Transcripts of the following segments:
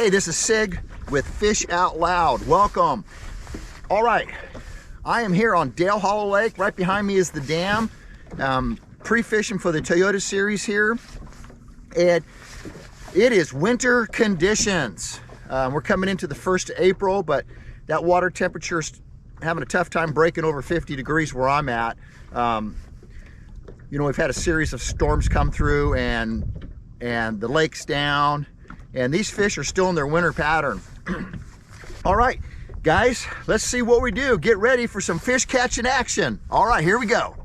Hey, this is Sig with Fish Out Loud. Welcome. All right, I am here on Dale Hollow Lake. Right behind me is the dam. Pre-fishing for the Toyota series here. And it is winter conditions. We're coming into the 1st of April, but that water temperature's having a tough time breaking over 50 degrees where I'm at. You know, we've had a series of storms come through and the lake's down, and these fish are still in their winter pattern. All right, guys, let's see what we do. Get ready for some fish catching action. All right, here we go.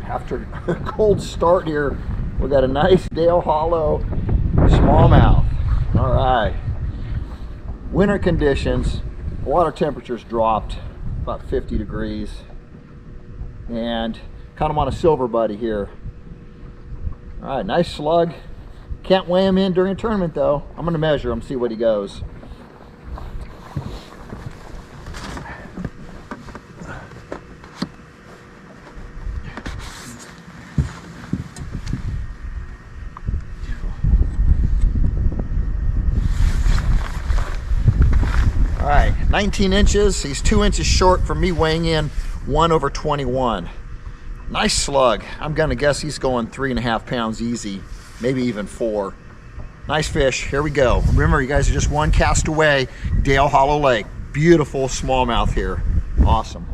After a cold start here, we got a nice Dale Hollow smallmouth. All right, winter conditions, water temperatures dropped about 50 degrees, and caught him on a silver buddy here. All right, nice slug. Can't weigh him in during a tournament though. I'm gonna measure him, see what he goes. All right, 19 inches. He's 2 inches short from me weighing in 1/21. Nice slug. I'm gonna guess he's going 3.5 pounds easy, maybe even 4. Nice fish. Here we go. Remember, you guys are just one cast away. Dale Hollow Lake. Beautiful smallmouth here. Awesome.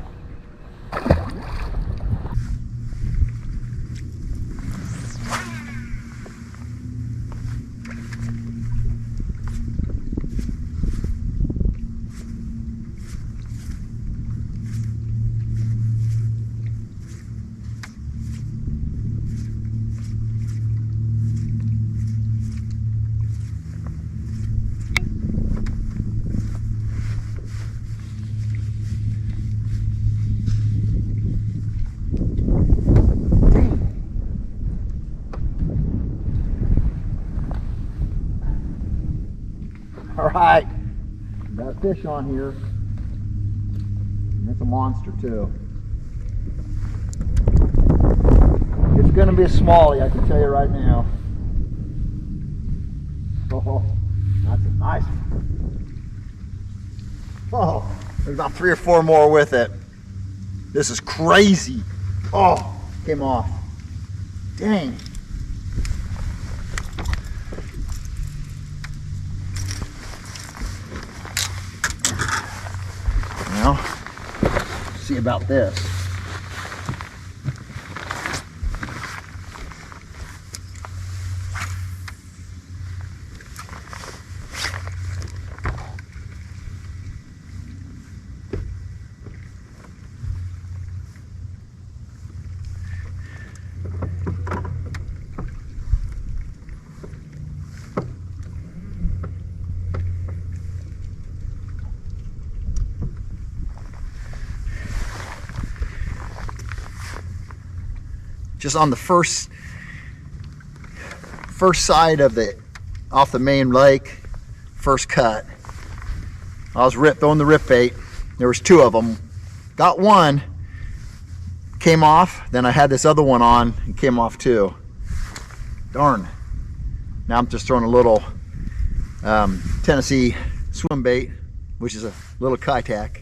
All right, got a fish on here. And it's a monster too. It's gonna be a smallie, I can tell you right now. Oh, that's a nice one. Oh, there's about 3 or 4 more with it. This is crazy. Oh, came off. Dang. Now, see about this. just on the first side of off the main lake, first cut. I was throwing the rip bait. There was 2 of them. Got one, came off. Then I had this other one on and came off too. Darn. Now I'm just throwing a little Tennessee swim bait, which is a little Kaitak.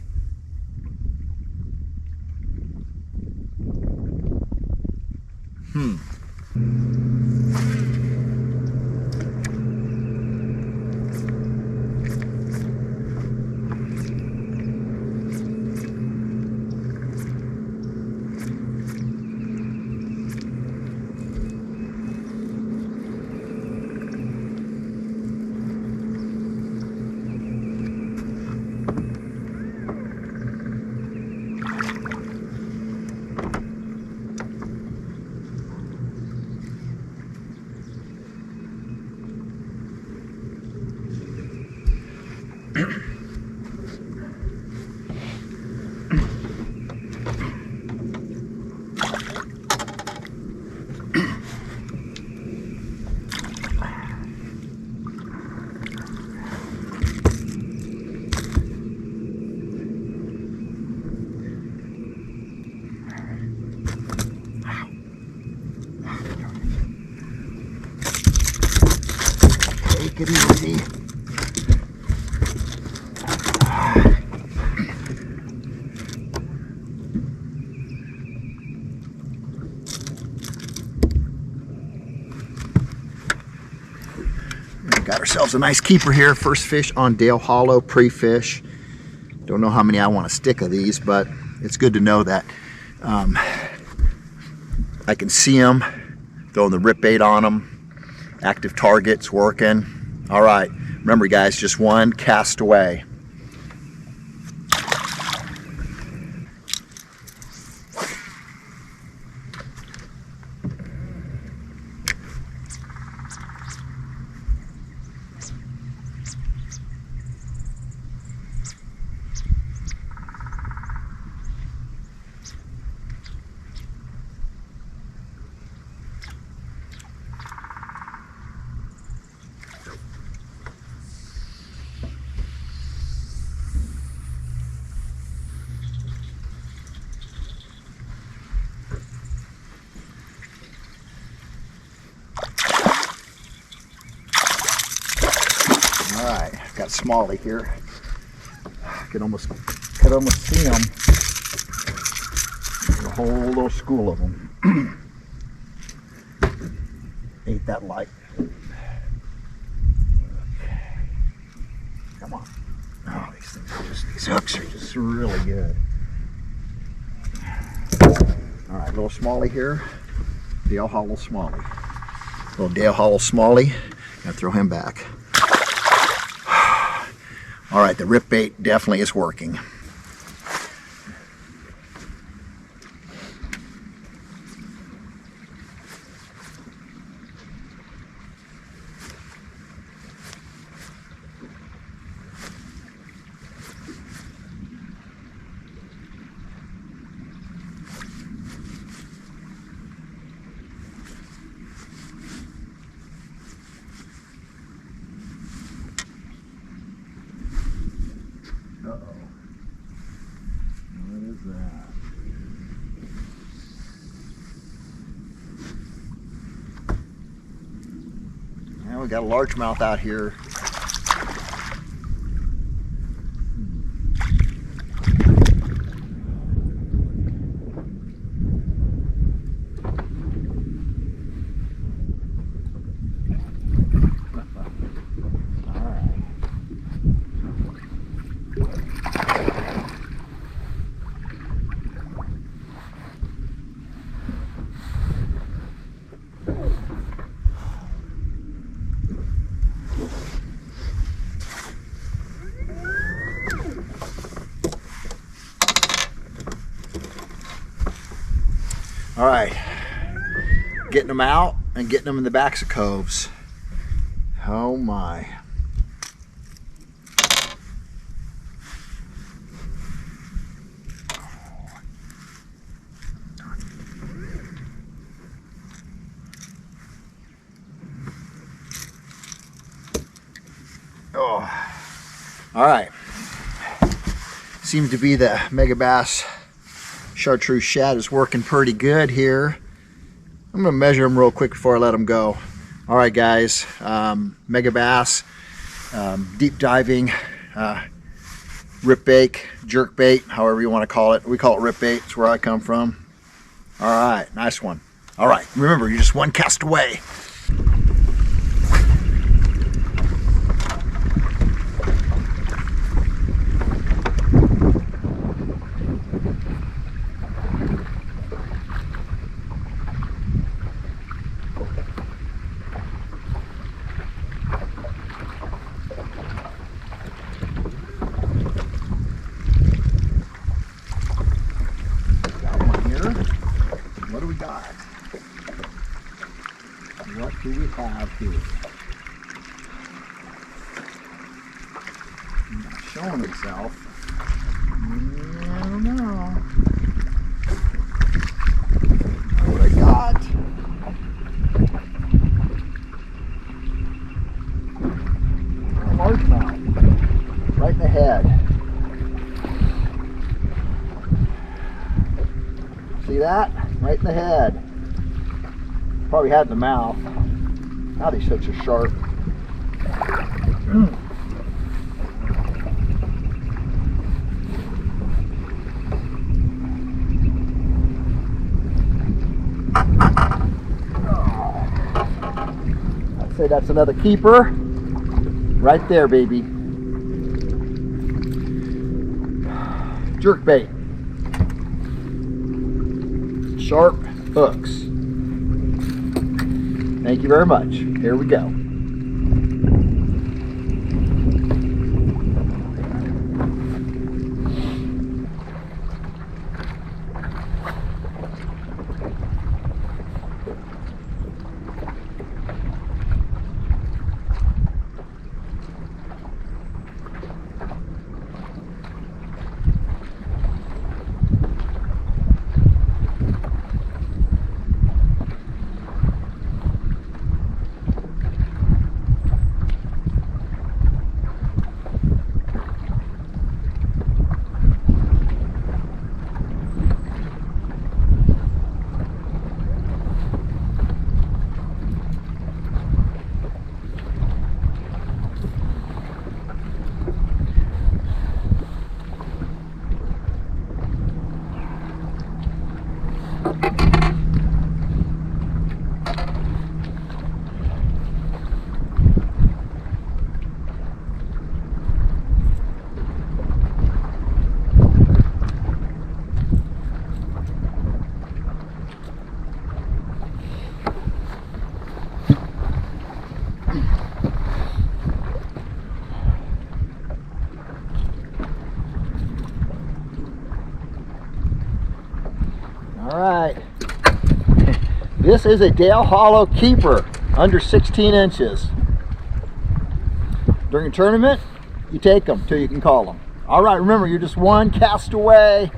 Take it easy. Got ourselves a nice keeper here. First fish on Dale Hollow, pre-fish. Don't know how many I want to stick of these, but it's good to know that I can see them, throwing the rip bait on them. Active targets working. All right, remember guys, just one cast away. All right, got Smalley here. I can almost see them. There's a whole little school of them. Ain't that light? Okay. Come on. Oh, these things are these hooks are just really good. All right, little Smalley here. Dale Hollow Smalley. Little Dale Hollow Smalley. Gotta throw him back. All right, the rip bait definitely is working. We got a largemouth out here. All right, getting them out and getting them in the backs of coves. Oh my. Oh, all right. Seems to be the Mega Bass Chartreuse Shad is working pretty good here. I'm gonna measure them real quick before I let them go. All right, guys, Mega Bass, deep diving, rip bait, jerk bait, however you want to call it. We call it rip bait. It's where I come from. All right, nice one. All right, remember, you're just one cast away. What do we got? What do we have here? He's not showing himself. I don't know. What I got? Largemouth. Right in the head. See that? Right in the head. Probably had in the mouth. God, he's such a shark. I'd say that's another keeper. Right there, baby. Jerk bait. Sharp hooks. Thank you very much. Here we go. All right, this is a Dale Hallow keeper, under 16 inches. During a tournament, you take them till you can call them. All right, remember, you're just one cast away.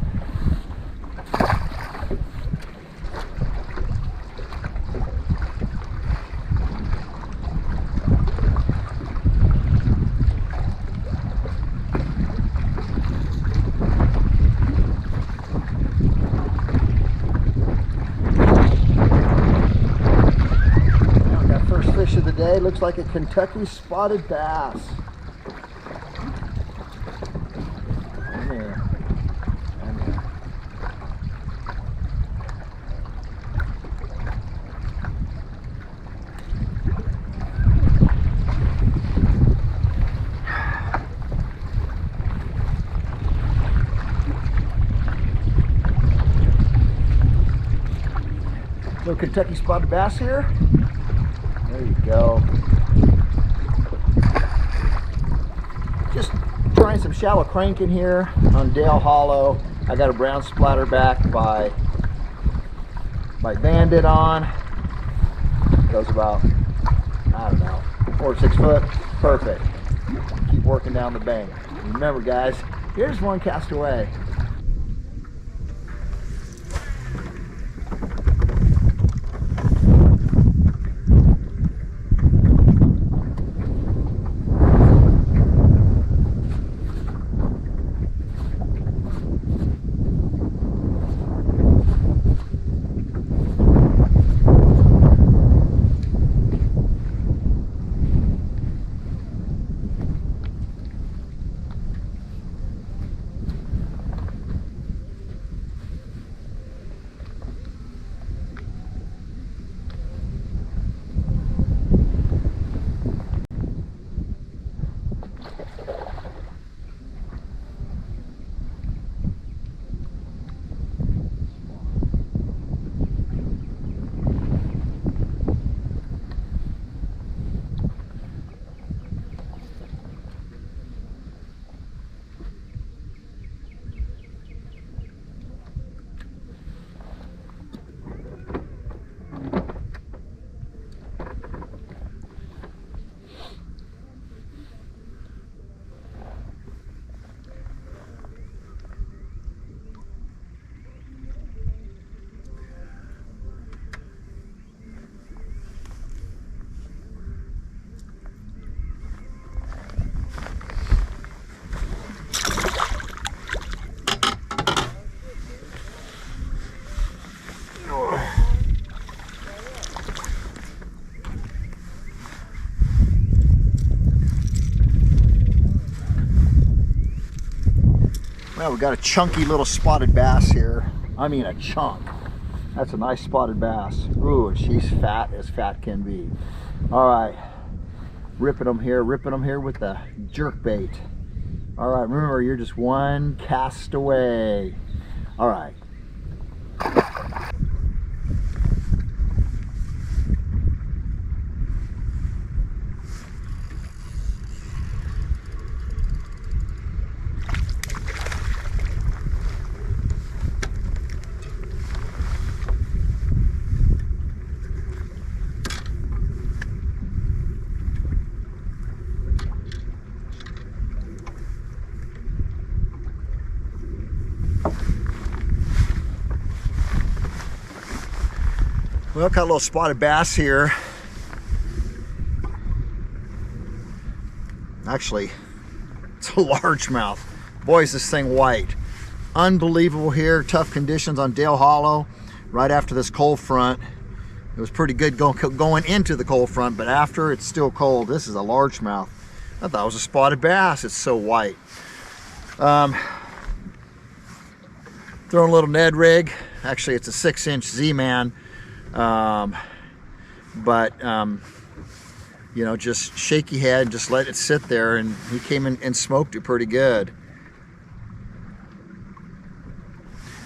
Fish of the day looks like a Kentucky spotted bass. Come here. Come here. Little Kentucky spotted bass here. There you go. Just trying some shallow cranking here on Dale Hallow. I got a brown splatterback by Bandit on. Goes about, I don't know, 4 to 6 foot. Perfect. Keep working down the bank. Remember, guys, here's one cast away. Well, we got a chunky little spotted bass here. I mean a chunk. That's a nice spotted bass. Ooh, and she's fat as fat can be. All right, ripping them here with the jerk bait. All right, remember, you're just one cast away. All right. Well, got a little spotted bass here. Actually, it's a largemouth. Boy, is this thing white. Unbelievable here. Tough conditions on Dale Hollow right after this cold front. It was pretty good going into the cold front, but after, it's still cold. This is a largemouth. I thought it was a spotted bass. It's so white. Throwing a little Ned rig. Actually, it's a 6-inch Z-Man. You know, just shaky head, just let it sit there, and he came in and smoked it pretty good.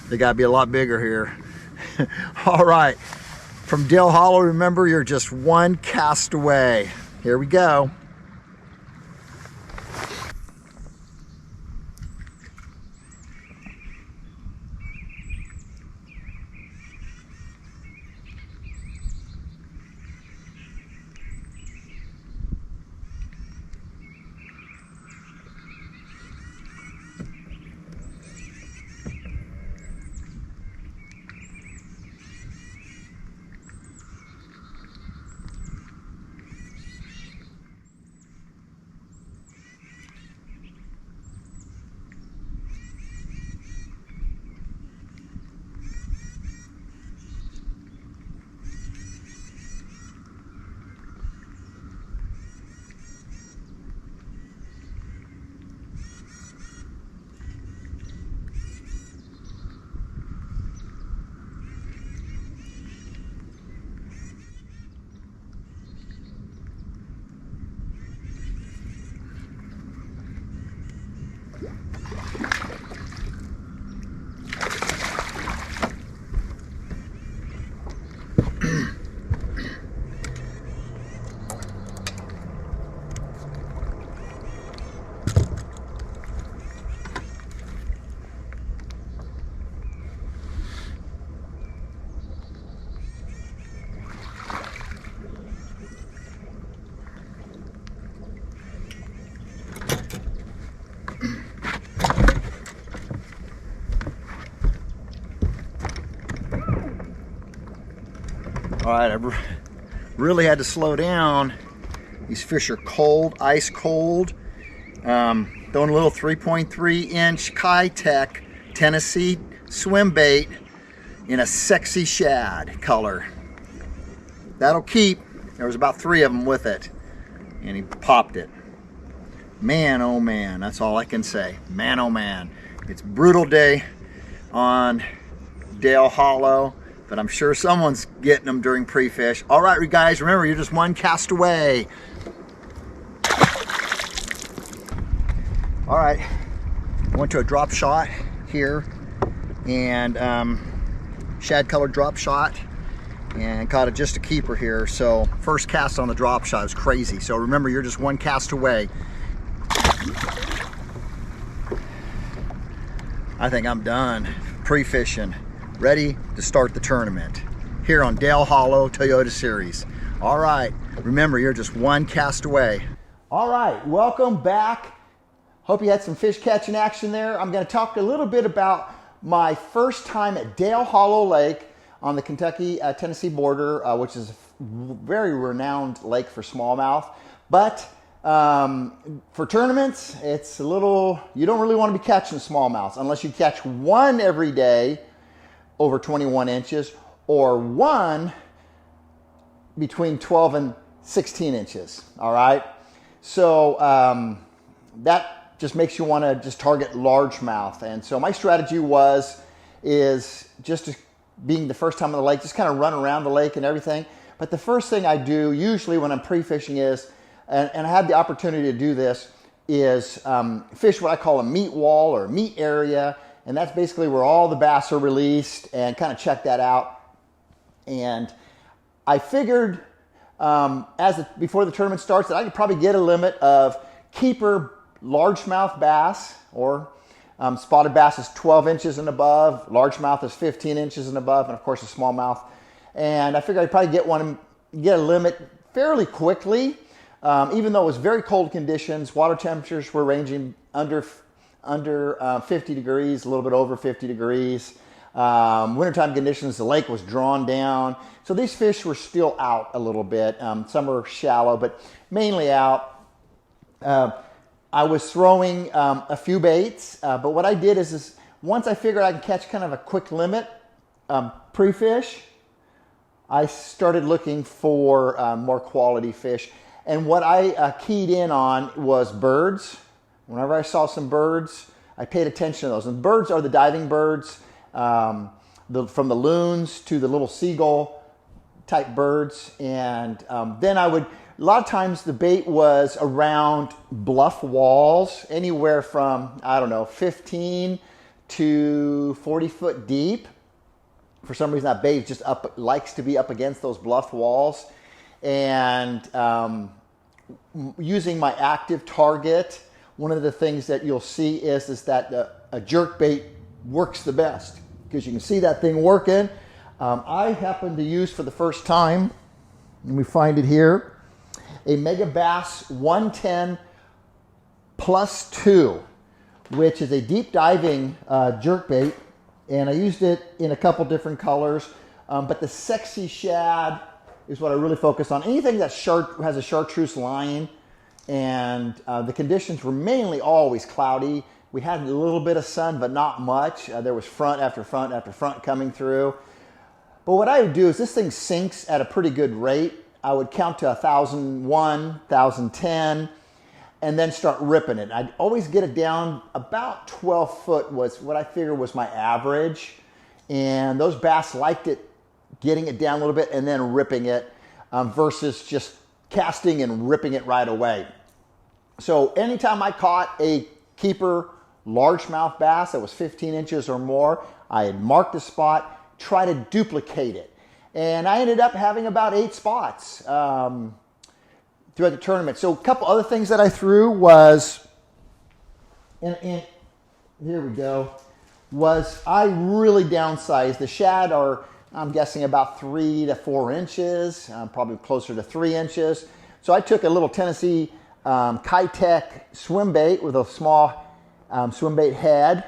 They got to be a lot bigger here. All right, from Dale Hollow, remember, you're just one cast away. Here we go. All right, I really had to slow down. These fish are cold, ice cold. Throwing a little 3.3-inch Ki-Tech Tennessee swim bait in a sexy shad color. That'll keep. There was about 3 of them with it, and he popped it. Man, oh man, that's all I can say. Man, oh man. It's a brutal day on Dale Hollow, but I'm sure someone's getting them during pre-fish. All right, guys, remember, you're just one cast away. All right, I went to a drop shot here, and shad colored drop shot, and caught just a keeper here. So first cast on the drop shot was crazy. So remember, you're just one cast away. I think I'm done pre-fishing, ready to start the tournament here on Dale Hollow Toyota Series. All right, remember, you're just one cast away. All right, welcome back. Hope you had some fish catching action there. I'm going to talk a little bit about my first time at Dale Hollow Lake on the Kentucky-Tennessee border, which is a very renowned lake for smallmouth. But for tournaments, it's a little, you don't really want to be catching smallmouths unless you catch one every day over 21 inches or one between 12 and 16 inches. All right. So that just makes you want to just target largemouth. And so my strategy is just being the first time on the lake, just kind of run around the lake and everything. But the first thing I do usually when I'm pre-fishing is, and I had the opportunity to do this, is fish what I call a meat wall or meat area. And that's basically where all the bass are released, and kind of check that out. And I figured before the tournament starts that I could probably get a limit of keeper largemouth bass, or spotted bass is 12 inches and above, largemouth is 15 inches and above, and of course a smallmouth. And I figured I'd probably get a limit fairly quickly, even though it was very cold conditions. Water temperatures were ranging under 50 degrees, a little bit over 50 degrees. Wintertime conditions, the lake was drawn down. So these fish were still out a little bit. Some were shallow, but mainly out. I was throwing a few baits, but what I did is once I figured I could catch kind of a quick limit pre-fish, I started looking for more quality fish. And what I keyed in on was birds. Whenever I saw some birds, I paid attention to those. And birds are the diving birds, from the loons to the little seagull type birds. And then a lot of times the bait was around bluff walls, anywhere from, 15 to 40 foot deep. For some reason that bait just likes to be up against those bluff walls. And using my active target, one of the things that you'll see is that a jerk bait works the best, because you can see that thing working. I happen to use for the first time, and we find it here, a Mega Bass 110 plus 2, which is a deep diving jerk bait. And I used it in a couple different colors, but the sexy shad is what I really focus on. Anything that has a chartreuse line, and the conditions were mainly always cloudy. We had a little bit of sun, but not much. There was front after front after front coming through. But what I would do is, this thing sinks at a pretty good rate. I would count to 1,001, 1,010, and then start ripping it. I'd always get it down about 12 foot was what I figured was my average. And those bass liked it, getting it down a little bit and then ripping it, versus just casting and ripping it right away. So anytime I caught a keeper largemouth bass that was 15 inches or more, I had marked the spot, try to duplicate it. And I ended up having about 8 spots throughout the tournament. So a couple other things that I threw was, and here we go, was I really downsized. The shad are, I'm guessing, about 3 to 4 inches, probably closer to 3 inches. So I took a little Tennessee Kitech swim bait with a small swim bait head,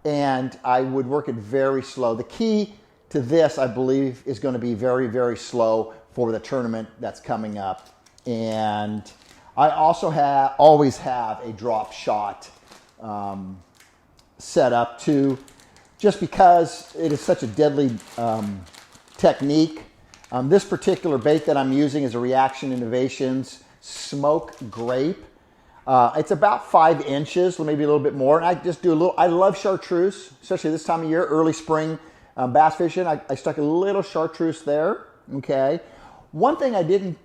and I would work it very slow. The key to this, I believe, is going to be very, very slow for the tournament that's coming up. And I also always have a drop shot set up too, just because it is such a deadly technique. This particular bait that I'm using is a Reaction Innovations Smoke Grape. It's about 5 inches, maybe a little bit more. And I just do a little, I love chartreuse, especially this time of year, early spring bass fishing. I stuck a little chartreuse there, okay? One thing I didn't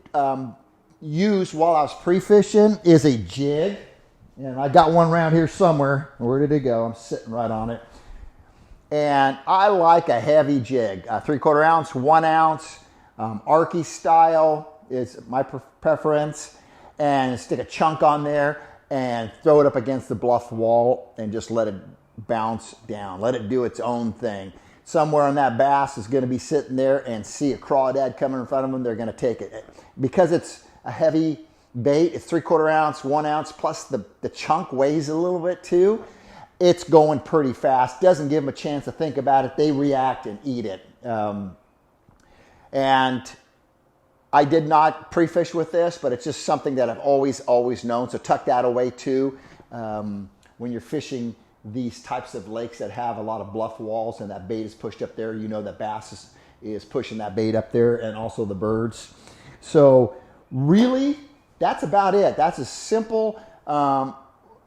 use while I was pre-fishing is a jig. And I got one around here somewhere. Where did it go? I'm sitting right on it. And I like a heavy jig, 3/4 ounce, 1 ounce, Arky style is my preference. And stick a chunk on there and throw it up against the bluff wall and just let it bounce down. Let it do its own thing. Somewhere on that bass is going to be sitting there and see a crawdad coming in front of them. They're going to take it. Because it's a heavy bait, it's 3/4 ounce, 1 ounce, plus the chunk weighs a little bit too. It's going pretty fast. Doesn't give them a chance to think about it. They react and eat it. And I did not pre-fish with this, but it's just something that I've always known. So tuck that away too. When you're fishing these types of lakes that have a lot of bluff walls and that bait is pushed up there, you know that bass is pushing that bait up there, and also the birds. So really, that's about it. That's a simple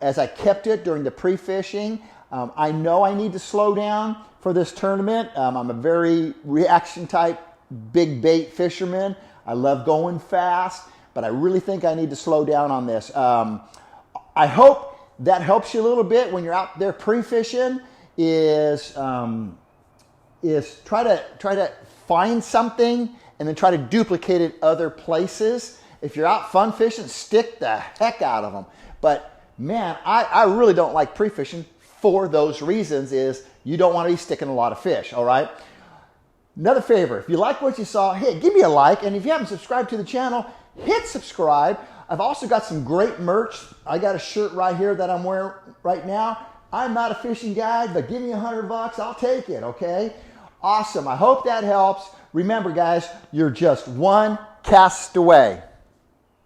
as I kept it during the pre-fishing. I know I need to slow down for this tournament. I'm a very reaction type big bait fisherman. I love going fast, but I really think I need to slow down on this. I hope that helps you a little bit when you're out there pre-fishing. Is try to find something and then try to duplicate it other places. If you're out fun fishing, stick the heck out of them. But man, I really don't like pre-fishing for those reasons. Is you don't want to be sticking a lot of fish, all right? Another favor, if you like what you saw, hey, give me a like. And if you haven't subscribed to the channel, hit subscribe. I've also got some great merch. I got a shirt right here that I'm wearing right now. I'm not a fishing guide, but give me $100, I'll take it, okay? Awesome, I hope that helps. Remember guys, you're just one cast away.